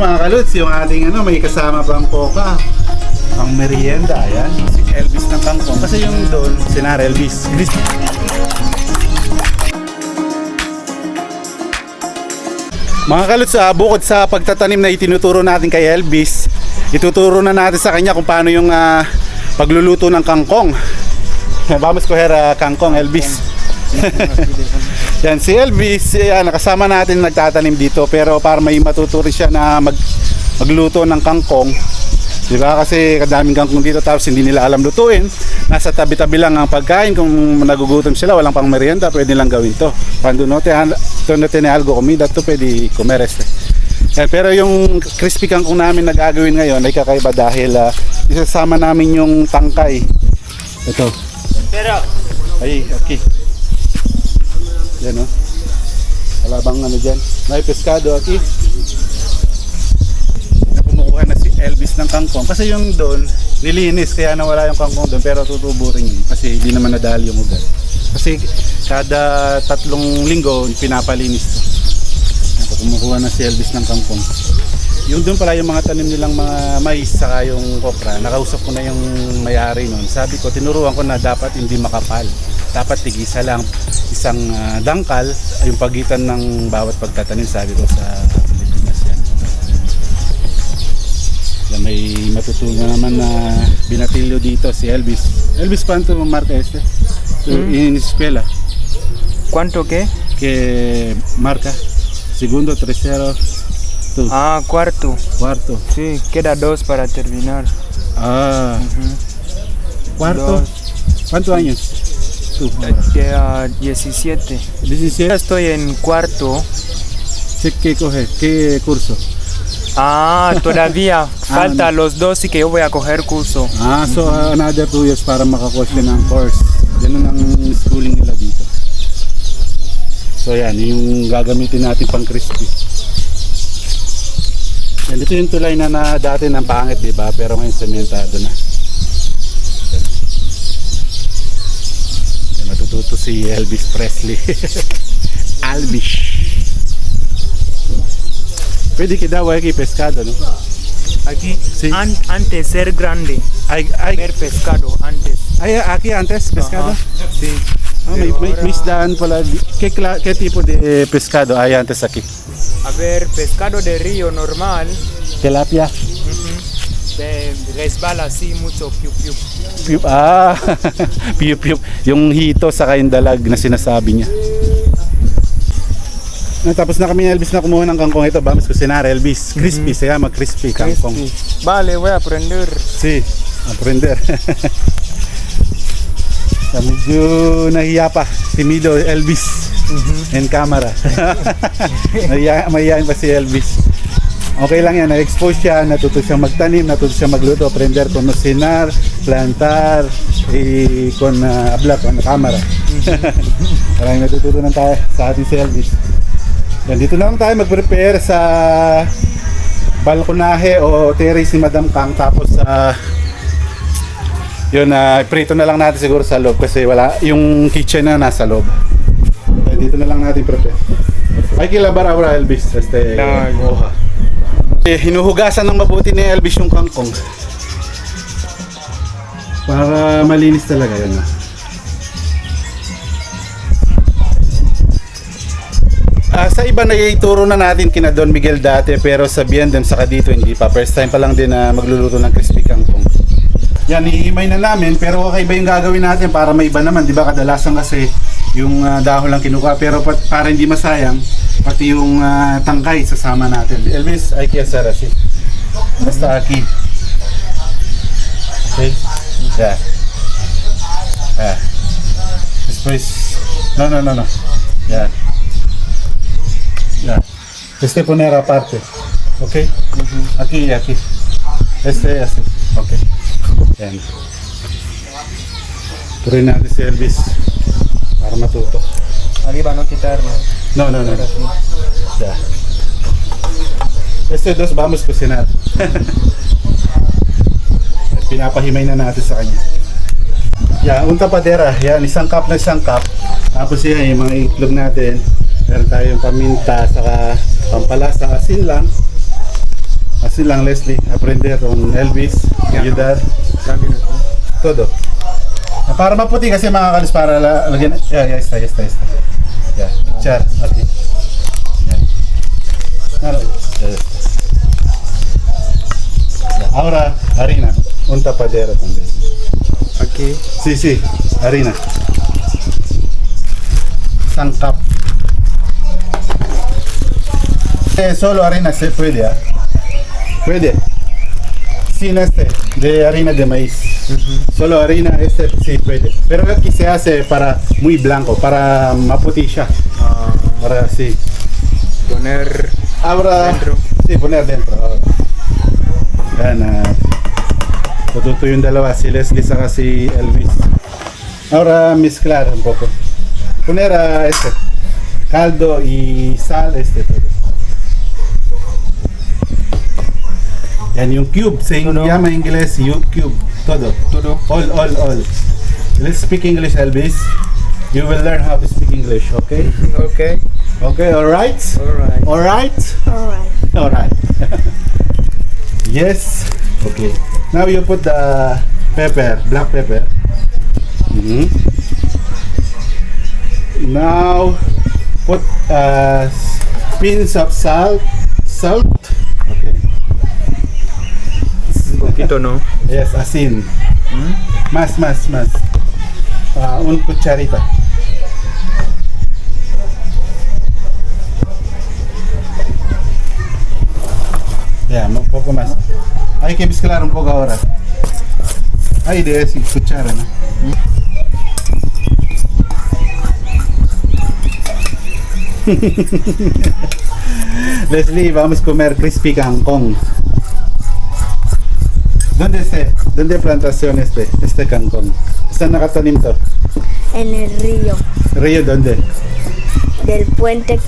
mga kaluts, yung ating may kasama pang coca. Ang merienda, ayan. Si Elvis ng kangkong. Kasi yung doon, sinar Elvis. Mga kaluts, bukod sa pagtatanim na itinuturo natin kay Elvis, ituturo na natin sa kanya kung paano yung pagluluto ng kangkong. Vamos coger kangkong, Elvis. Yan, si Elvis, nakasama natin nagtatanim dito, pero para may matuturo siya na magluto ng kangkong. Diba? Kasi kadaming kangkong dito tapos hindi nila alam lutuin. Nasa tabi-tabi lang ang pagkain. Kung nagugutom sila, walang pang merienda, pwede lang gawin to. Cuando no tiene algo comida, to pwede comer este. Pero yung crispy kangkong namin na gagawin ngayon ay kakaiba dahil isasama namin yung tangkay. Ito. Pero Ay, okay. Yan o. Wala bang dyan? May pescado aquí. Kumukuha na si Elvis ng kangkong. Kasi yung doon, nilinis. Kaya nawala yung kangkong doon. Pero tutubo rin yun. Kasi hindi naman nadali yung ugat. Kasi kada 3 linggo, pinapalinis to. Kumukuha na si Elvis ng kangkong. Yung doon pala yung mga tanim nilang mga mais saka yung okra. Nakausap ko na yung may-ari noon. Sabi ko, tinuruan ko na dapat hindi makapal. Dapat tigisa lang. Isang dangkal ay yung pagitan ng bawat pagtatanim, sabi ko sa Pilipinas yan. Yan, may matutunan naman na binatilyo dito si Elvis. Elvis, ¿cuánto marca este? En escuela. ¿cuánto qué? Que marca? Segundo, tercero. Tú. Cuarto. Cuarto. Sí, queda 2 para terminar. Cuarto. Dos. ¿Cuántos años? Tú. 17. 17. Estoy en cuarto. ¿Qué coges? ¿Qué curso? Todavía falta los 2 y que yo voy a coger curso. So another 2 years para makakost ka ng course. Ganun ang schooling nila dito. So yan, yung gagamitin natin pang crispy. Yan, dito yung tulay na dati ng pangit, diba? Pero ngayon sementado na. Yan, matututo si Elvis Presley. Elvis. Pwede kita aquí pescado, no? Aquí, sí. Antes ser grande. Hay Ver pescado antes. aquí antes pescado. Sí. May isdaan pala. ¿Qué tipo de pescado hay antes aquí? A ver, pescado de río normal. Tilapia. Resbala así mucho, piu piu. Piup piup. Yung hito sa yung dalag na sinasabi niya. Tapos na kami Elvis na kumuha ng kangkong ito. Vamos cocinar Elvis. Crispy, se llama crispy kangkong. Vale, voy a aprender. Sí, aprender. Medyo nahiya pa. Timido Elvis. In camera. Mahihain pa si Elvis. Okay lang yan, na-expose siya, natuto siyang magtanim, natuto siyang magluto, aprender con cocinar, plantar, con hablar con camera. Maraming natutunan tayo sa ating si Elvis. Yan, dito na lang tayo mag-prepare sa balkonahe o terrace ni Madam Kang. Tapos yun, prito na lang natin siguro sa loob kasi wala, yung kitchen na nasa loob. Dito na lang natin prepare. Hay que lavar ahora Elvis hoja. Hinuhugasan ng mabuti ni Elvis yung kangkong para malinis talaga yun. Sa iba na ituro na natin kina Don Miguel dati, pero sa Biendem saka dito hindi pa. First time pa lang din na magluluto ng crispy kangkong. Yan, ihimay na namin, pero kakaiba yung gagawin natin para may iba naman, di ba? Kadalasan kasi yung dahon lang kinukuha, pero para hindi masayang, pati yung tangkay sasama natin. Elvis, hay que hacer así. Hasta aquí. Okay? Yeah. Después, no. Yeah. Yeah. Poner aparte. Okay? Aquí y aquí. Así. Okay. Yan. Tuloy natin si Elvis para matuto. Arriba no quitarlo. No. Ya. Este dos vamos cocinar. Pinapahimay na natin sa kanya. Yan, un tapadera. Yan, isang cup. Tapos yan, yung mga itlog natin. Meron tayong paminta, saka pampalasa, asin lang. fácil lang, Leslie, aprender con Elvis, ayudar, Cambio no. todo. Para maputi kasi mga kalis, para lagyan, ya está. Ya, echar, aquí. Ya. Claro, ya está. Ya, ahora, harina, un tapadero también. Aquí. Sí, harina. Sangkap. Solo harina se puede, ¿ah? Puede. Sin de harina de maíz. Solo harina sí puede. Pero aquí se hace para muy blanco, para maputisha. Ah, Para sí. poner Ahora, dentro. sí, poner dentro. Ahora. Yan, tututo yung dalawa, si Leslie saka si Elvis. Ahora mezclar un poco. Poner caldo y sal, todo. Yan yung cube, se llama en inglés cube, todo. All. Let's speak English, Elvis. You will learn how to speak English, okay? Okay. Okay, alright? Alright. Alright? Alright. Yes. Okay. Now you put the pepper, black pepper. Now put pinch of salt. Okay. Un poquito, ¿no? Yes, asin. Más. Un cucharita. Ya, un poco más. Hay que mezclar un poco ahora. Hay de esa cuchara, ¿no? Leslie, vamos a comer crispy kangkong. ¿Dónde plantación este kangkong? ¿Está nakatanim to? En el río, ¿Río dónde? del puente.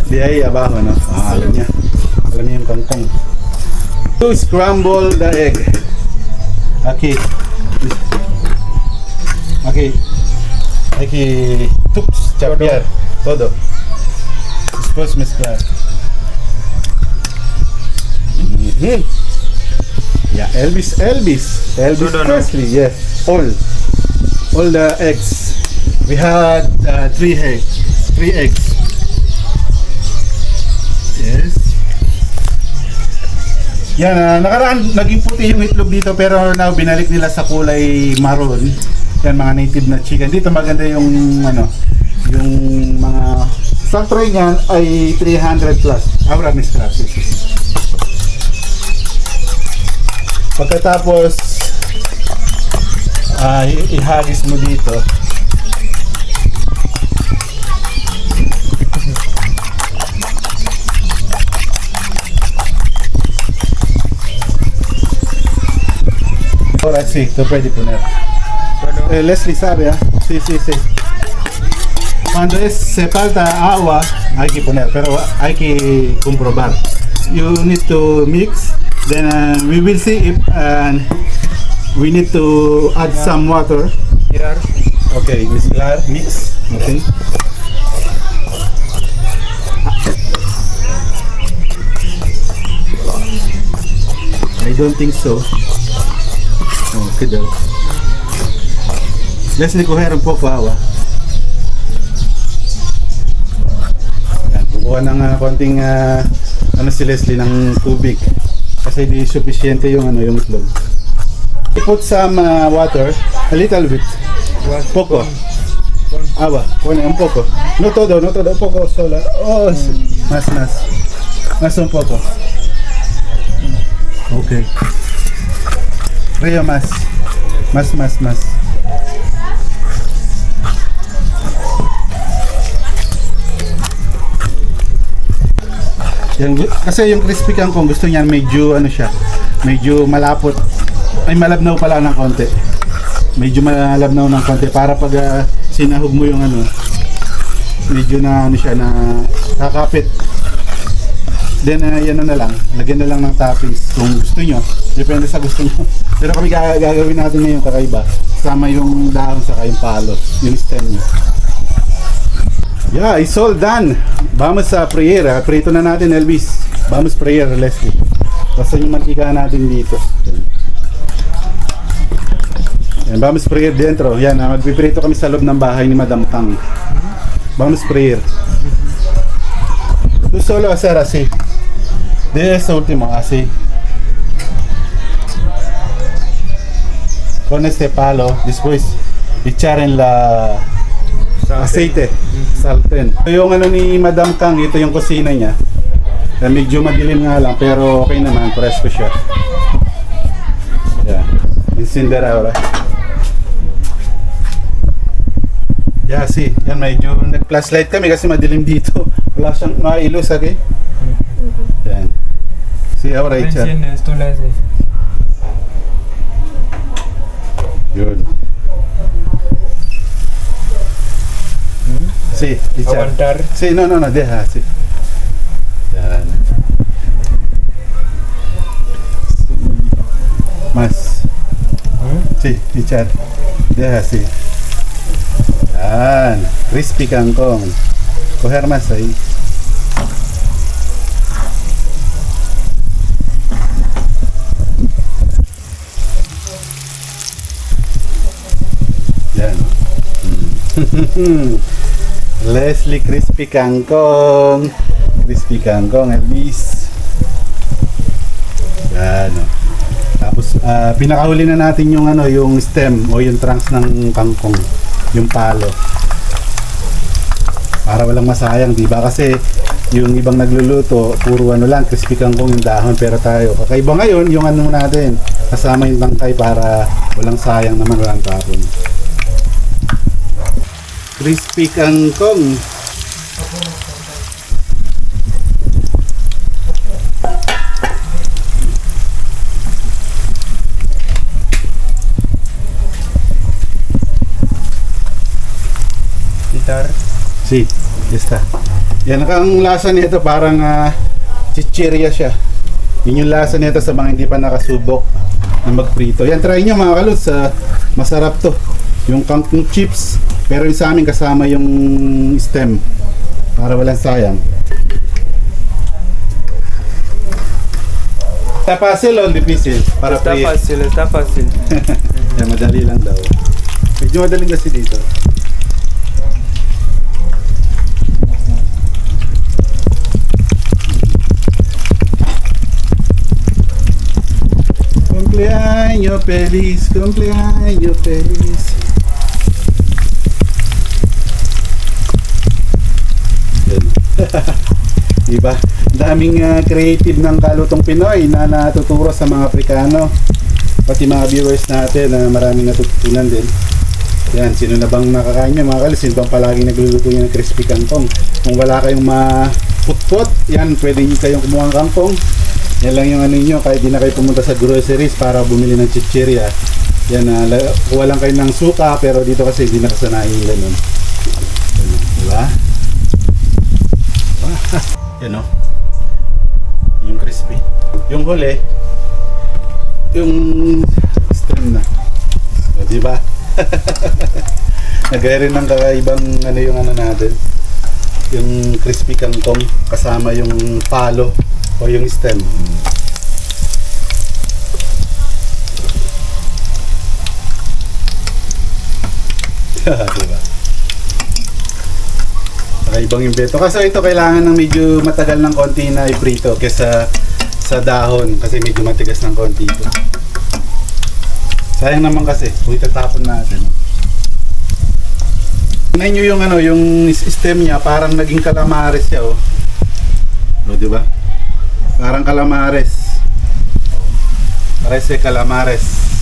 De ahí abajo, ¿no? Ah, alam niya. Alam niya yung kangkong. To scramble the egg. Aquí. Hay que chapear todo. Después mezclar. Yeah, Elvis No. Presley, yes. All the eggs. We had 3 eggs. Yes. Yan, nakaraan naging puti yung itlog dito pero now binalik nila sa kulay maroon. Yan, mga native na chicken. Dito maganda yung yung mga stock tray niyan ay 300 plus. Ahora mezclar. Pagkatapos ihagis mo dito. Ahora sí, tú puedes poner. Bueno, Leslie sabe, ¿ah? Sí. Cuando se falta agua, hay que poner, pero hay que comprobar. You need to mix, then we will see if we need to add some water. girar. Okay, mezclar, mix. Okay. I don't think so. Okay daw. Leslie, coger un poco agua. Yan, kukuha ng konting si Leslie ng tubig kasi di sufficiente yung yung itlog. Put some water, a little bit. Poco. Agua, pone un poco. No todo, un poco sola. Oh, más un poco. Okay. Río más. Yan, kasi yung crispy kangkong gusto niyan medyo medyo malapot. Ay malabnaw pala ng konti. Medyo malabnaw ng konti para pag sinahog mo yung medyo na na kakapit. Then yan na lang, lagyan na lang ng toppings kung gusto nyo. Depende sa gusto nyo. Pero kami gagawin natin ngayon kakaiba. Sama yung dahon saka yung palo, yung stem nyo. Yeah, it's all done. Vamos sa prayer. Prito na natin, Elvis. Vamos prayer, Leslie. Basta yung mantika natin dito. Yan, vamos sprayer dentro. Yan, magpiprito kami sa loob ng bahay ni Madam Kang. Vamos sprayer. Tú solo hacer así. De este último, así. Con este palo, después echar en la aceite. Salten. Ito yung ano ni Madam Kang, ito yung kusina niya. Medyo madilim nga lang, pero okay naman, presko siya. Yeah. Encender ahora. Yeah, see. Yan, medyo nag-flashlight kami kasi madilim dito. Wala siyang mailos, okay? Yan. See, ahora echar. Enciendes, tú le haces. Yun. Sí, echar. Aguantar. Sí, no, deja, sí. Yan. Más. Sí, echar. Deja así. Yan. Crispy kangkong. Coger más ahí. Yan. Leslie Crispy Kangkong. Crispy Kangkong, Elvis. Yan. Tapos pinakahuli na natin yung ano, yung stem o yung trunks ng kangkong, yung palo. Para walang masayang, di ba? Kasi yung ibang nagluluto, puro ano lang, crispy kangkong yung dahon, pero tayo kakaiba ngayon yung ano natin, kasama yung tangkay para walang sayang naman, walang tapon. Crispy kangkong. Quitar. Si, está. Yan ang lasa nito, parang chichirya siya. Yun yung lasa nito sa mga hindi pa nakasubok na magprito. Yan, try nyo mga kalods, masarap to. Yung kangkong chips, pero yung sa amin kasama yung stem para walang sayang. Está fácil o difícil para Está freír? fácil, está fácil. Yan, madali lang daw. Medyo madali kasi dito. Cumpleaños feliz, cumpleaños feliz. Yan. Diba? Daming creative ng kalutong Pinoy na natuturo sa mga Afrikano. Pati mga viewers natin na maraming natutunan din. Yan, sino na bang nakakain nyo mga kalis? Sino bang palaging nagluluto nyo ng crispy kangkong? Kung wala kayong maputpot, yan, pwede nyo kayong kumuha ng kangkong. Yan lang yung ano nyo, kahit di na kayo pumunta sa groceries para bumili ng chichirya. Yan, kuha lang kayo ng suka, pero dito kasi hindi nakasanayin yung ganun. Diba? Yan o. Yung crispy. Yung huli, yung stem na. O, diba? Nagaya rin ng kakaibang ano yung ano natin. Yung crispy kangkong kasama yung palo o yung stem. Diba? Kakaibang imbeto. Kasi ito kailangan ng medyo matagal ng konti na iprito kesa sa dahon kasi medyo matigas ng konti ito. Sayang naman kasi kung itatapon natin. Tingnan nyo yung ano, yung stem niya parang naging calamares siya oh. O, di ba? Parang calamares. Parece calamares.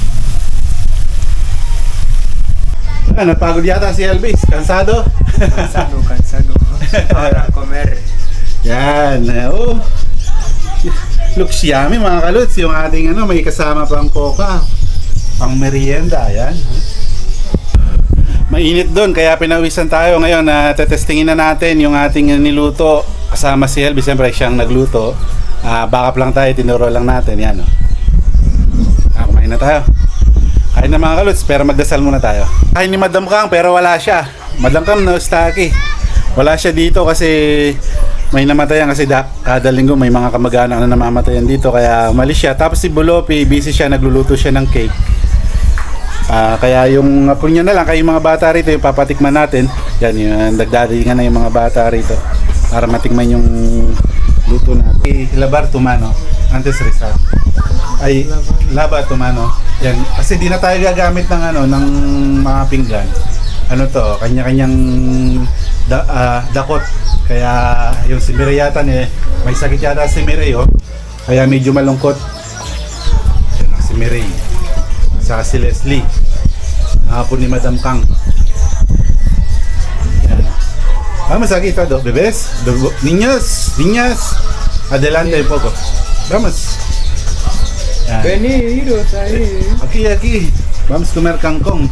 Napagod yata si Elvis. Cansado? Cansado, cansado. Ahora a comer. Yan. Oh. Looks yummy mga kalods. Yung ating ano, may kasama pang coca. Pang merienda. Yan. Mainit doon kaya pinawisan tayo ngayon na tetestingin na natin yung ating niluto. Kasama si Elvis. Siyempre siyang nagluto. Backup lang tayo. Tinuro lang natin. Yan. Oh. Kumain na tayo. Kain na mga kalods, pero magdasal muna tayo. Kain ni Madam Kang, pero wala siya. Madam Kang no staki. Wala siya dito kasi may namatayan kasi kada linggo may mga kamag-anak na namamatayan dito kaya umalis siya. Tapos si Bulopi, busy siya, nagluluto siya ng cake. Kaya yung apo niya na lang, kaya yung mga bata rito, yung papatikman natin. Yan, yung nagdadalingan na yung mga bata rito para matikman yung luto natin. Labar tumano, antes Rizal. Ay, laba tumano. Yan, kasi di na tayo gagamit ng ng mga pinggan. Ano to, kanya-kanyang dakot. Kaya yung si Mireille yata may sakit yata si Mireille, oh. Kaya medyo malungkot. Yan, si Mireille. Saka si Leslie. Nakapon ni Madam Kang. Yan. Vamos aquí todo, bebés. Niñas. Adelante un poco. Vamos. Yan. Venidos ahí. Aquí. Vamos a comer kangkong.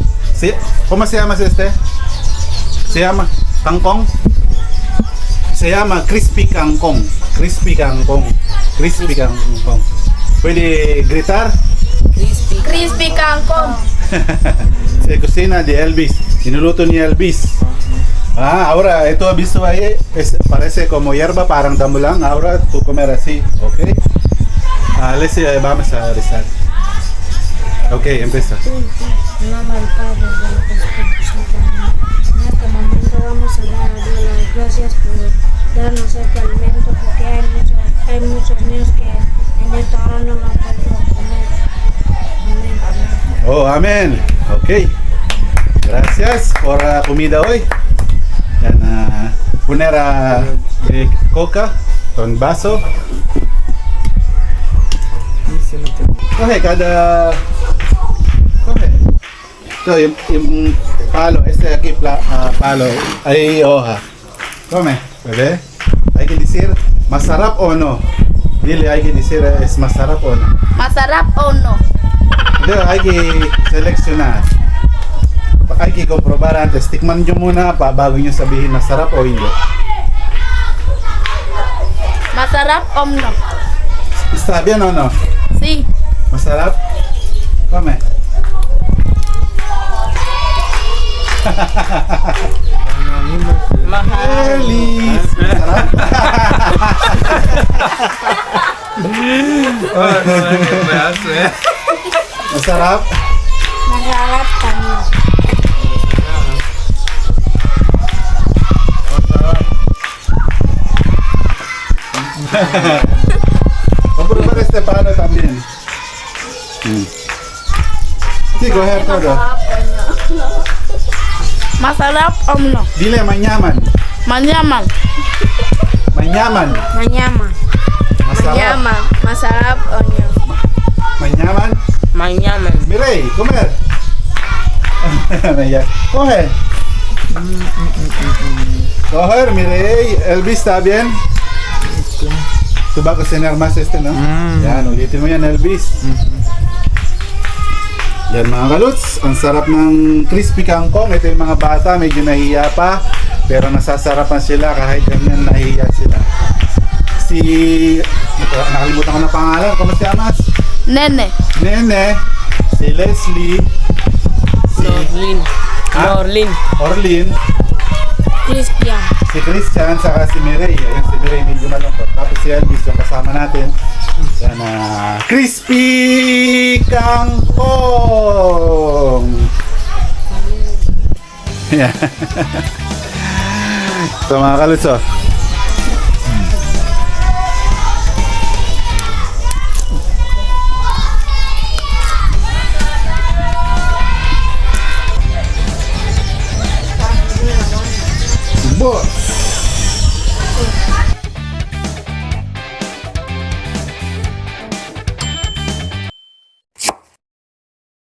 ¿Cómo se llama este? Se llama kangkong. Se llama crispy kangkong. Crispy kangkong. Crispy kangkong. ¿Puede gritar? Crispy kangkong. Se cocina de Elvis. Sinuluto ni Elvis. Ahora esto visto ahí parece como hierba, parang damo lang. Ahora tú comer así, ¿ok? Vamos a rezar. Ok, empieza. En nombre del Padre, del Espíritu Santo. En este momento vamos a dar a Dios las gracias por darnos este alimento, porque hay muchos niños que en esta hora no lo han podido comer. Amén. Oh, amén. Ok. Gracias por la comida hoy. Yan, poner coca con vaso. Coge cada... Coge. Ito, yung palo. Este aquí, palo. Hay hoja. Come, bebé. Hay que decir, masarap o no. Dile, hay que decir, es masarap o no. ¿Masarap o no? Hindi, hay que seleccionar. Hay que comprobar antes. Tikman nyo muna pa bago nyo sabihin masarap o hindi. ¿Masarap o no? Está bien o no? Sí. Masarap? Come. Feliz! Masarap? Masarap? Masarap kami. Comprobar este palo también. Sí, coger todo. Masarap o no? Dile mañaman. Manyaman. Mañaman. Manyaman. Masarap. Masarap o no? Mañaman. Manyaman. Mireille, comer. Coge. Coger, Mireille. Elvis, ¿está bien? Tú vas a cocinar más no? Yan, ulitin mo yan, Elvis. Yan mga kaluts, ang sarap ng crispy kangkong. Ito yung mga bata, medyo nahiya pa. Pero nasasarapan sila kahit ganyan nahiya sila. Nakalimutan ko na pangalan, ¿cómo se llamas? Nene. Nene, si Leslie, si Orlin, Cristian. si Christian, saka si Mireille. Ayan, si Mireille medyo malungkot. Tapos si Elvis yung kasama natin. Yan crispy kangkong. Yan. Ito mga kalutso. Boss.